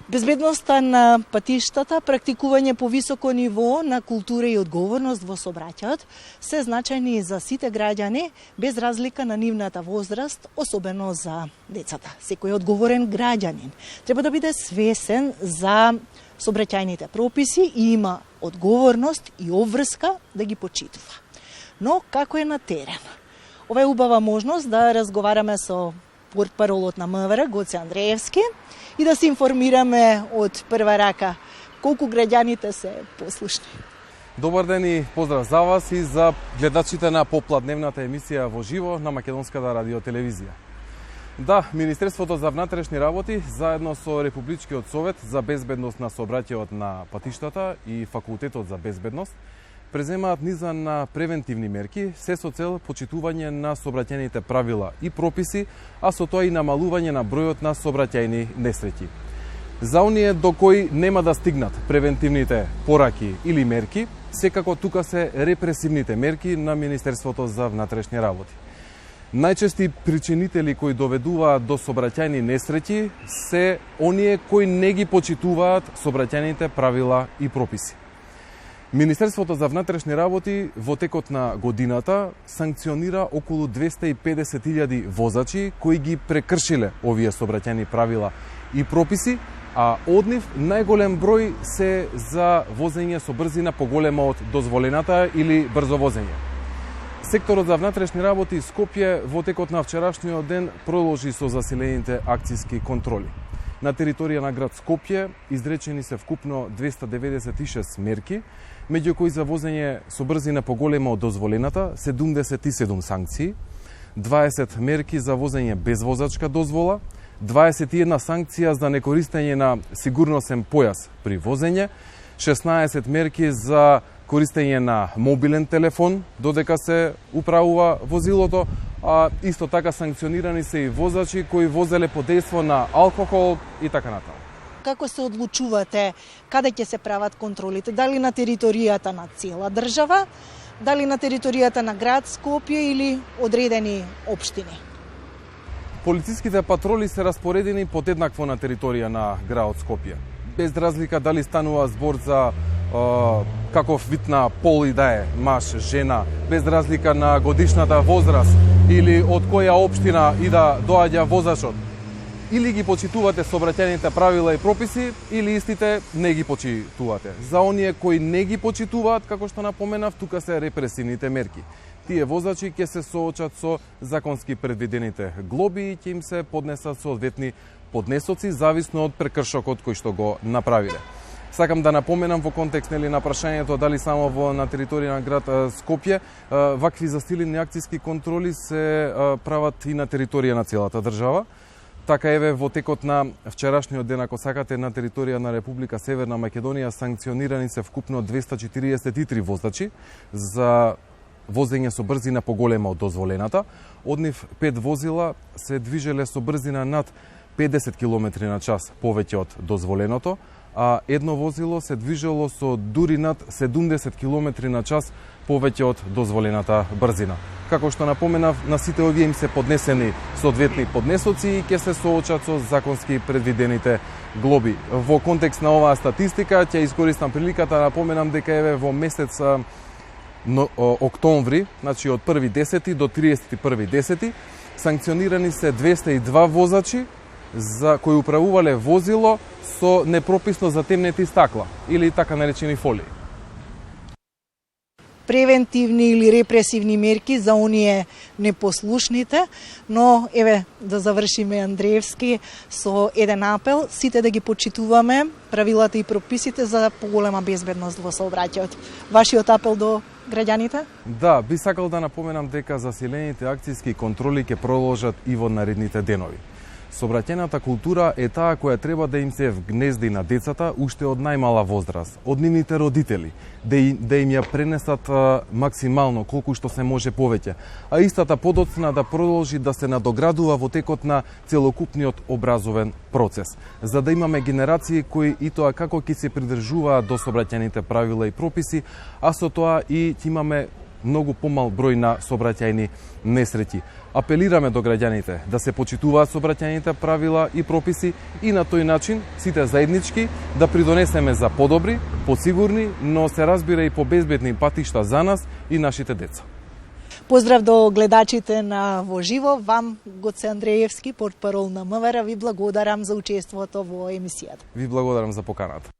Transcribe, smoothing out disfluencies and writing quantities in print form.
Безбедноста на патиштата, практикување по високо ниво на култура и одговорност во сообраќајот се значајни за сите граѓани, без разлика на нивната возраст, особено за децата. Секој одговорен граѓанин треба да биде свесен за сообраќајните прописи и има одговорност и обврска да ги почитува. Но како е на терен? Ова е убава можност да разговараме со портпаролот на МВР, Гоце Андреевски, и да се информираме од прва рака колку граѓаните се послушни. Добар ден и поздрав за вас и за гледачите на попладневната емисија во живо на Македонската радиотелевизија. Да, Министерството за внатрешни работи заедно со Републичкиот совет за безбедност на сообраќајот на патиштата и Факултетот за безбедност преземаат низа на превентивни мерки, се со цел почитување на сообраќајните правила и прописи, а со тоа и намалување на бројот на сообраќајни несреќи. За оние до кои нема да стигнат превентивните пораки или мерки, секако тука се репресивните мерки на Министерството за внатрешни работи. Најчести причинители кои доведуваат до сообраќајни несреќи се оние кои не ги почитуваат сообраќајните правила и прописи. Министерството за внатрешни работи во текот на годината санкционира околу 250.000 возачи кои ги прекршиле овие сообраќајни правила и прописи, а од нив најголем број се за возење со брзина поголема од дозволената или брзо возење. Секторот за внатрешни работи Скопје во текот на вчерашниот ден продолжи со засилените акцијски контроли. На територија на град Скопје изречени се вкупно 296 мерки, меѓу кои за возење со брзина поголема од дозволената 77 санкции, 20 мерки за возење без возачка дозвола, 21 санкција за некористење на сигурносен појас при возење, 16 мерки за користење на мобилен телефон додека се управува возилото, а исто така санкционирани се и возачи кои возеле под дејство на алкохол и така натаму. Како се одлучувате каде ќе се прават контролите? Дали на територијата на цела држава, дали на територијата на град Скопје или одредени општини? Полициските патроли се распоредени подеднакво на територија на градот Скопје. Без разлика дали станува збор за каков вид на пол и да е, маж, жена, без разлика на годишната возраст или од која општина и да доаѓа возачот. Или ги почитувате сообраќајните правила и прописи, или истите не ги почитувате. За оние кои не ги почитуваат, како што напоменав, тука се репресивните мерки. Тие возачи ќе се соочат со законски предвидените глоби и ќе им се поднесат соодветни поднесоци, зависно од прекршокот кој што го направиле. Сакам да напоменам во контекст на прашањето дали само на територија на град Скопје, вакви засилени акцијски контроли се прават и на територија на целата држава. Така еве во текот на вчерашниот ден, ако сакате, на територија на Република Северна Македонија санкционирани се вкупно 243 возачи за возење со брзина поголема од дозволената. Од нив 5 возила се движеле со брзина над 50 км на час повеќе од дозволеното, а едно возило се движело со дури над 70 км на час повеќе од дозволената брзина. Како што напоменав, на сите овие им се поднесени соодветни поднесоци и ќе се соочат со законски предвидените глоби. Во контекст на оваа статистика ќе искористам приликата да напоменам дека еве во месец октомври, значи од 1.10 до 31.10, санкционирани се 202 возачи за кои управувале возило со непрописно затемнети стакла или така наречени фолии. Превентивни или репресивни мерки за оние непослушните, но еве да завршиме Андреевски со еден апел, сите да ги почитуваме правилата и прописите за поголема безбедност во сообраќајот. Вашиот апел до граѓаните? Да, би сакал да напоменам дека засилените акцијски контроли ќе продолжат и во наредните денови. Сообраќајната култура е таа која треба да им се вгнезди на децата уште од најмала возраст, од нивните родители, да им ја пренесат максимално колку што се може повеќе, а истата подоцна да продолжи да се надоградува во текот на целокупниот образовен процес, за да имаме генерации кои и тоа како ќе се придржуваат до сообраќајните правила и прописи, а со тоа и ќе имаме многу помал број на сообраќајни несреќи. Апелираме до граѓаните да се почитуваат сообраќајните правила и прописи и на тој начин сите заеднички да придонесеме за подобри, посигурни, но се разбира и побезбедни патишта за нас и нашите деца. Поздрав до гледачите на Во живо. Вам, Гоце Андреевски, портпарол на МВР, ви благодарам за учеството во емисијата. Ви благодарам за поканата.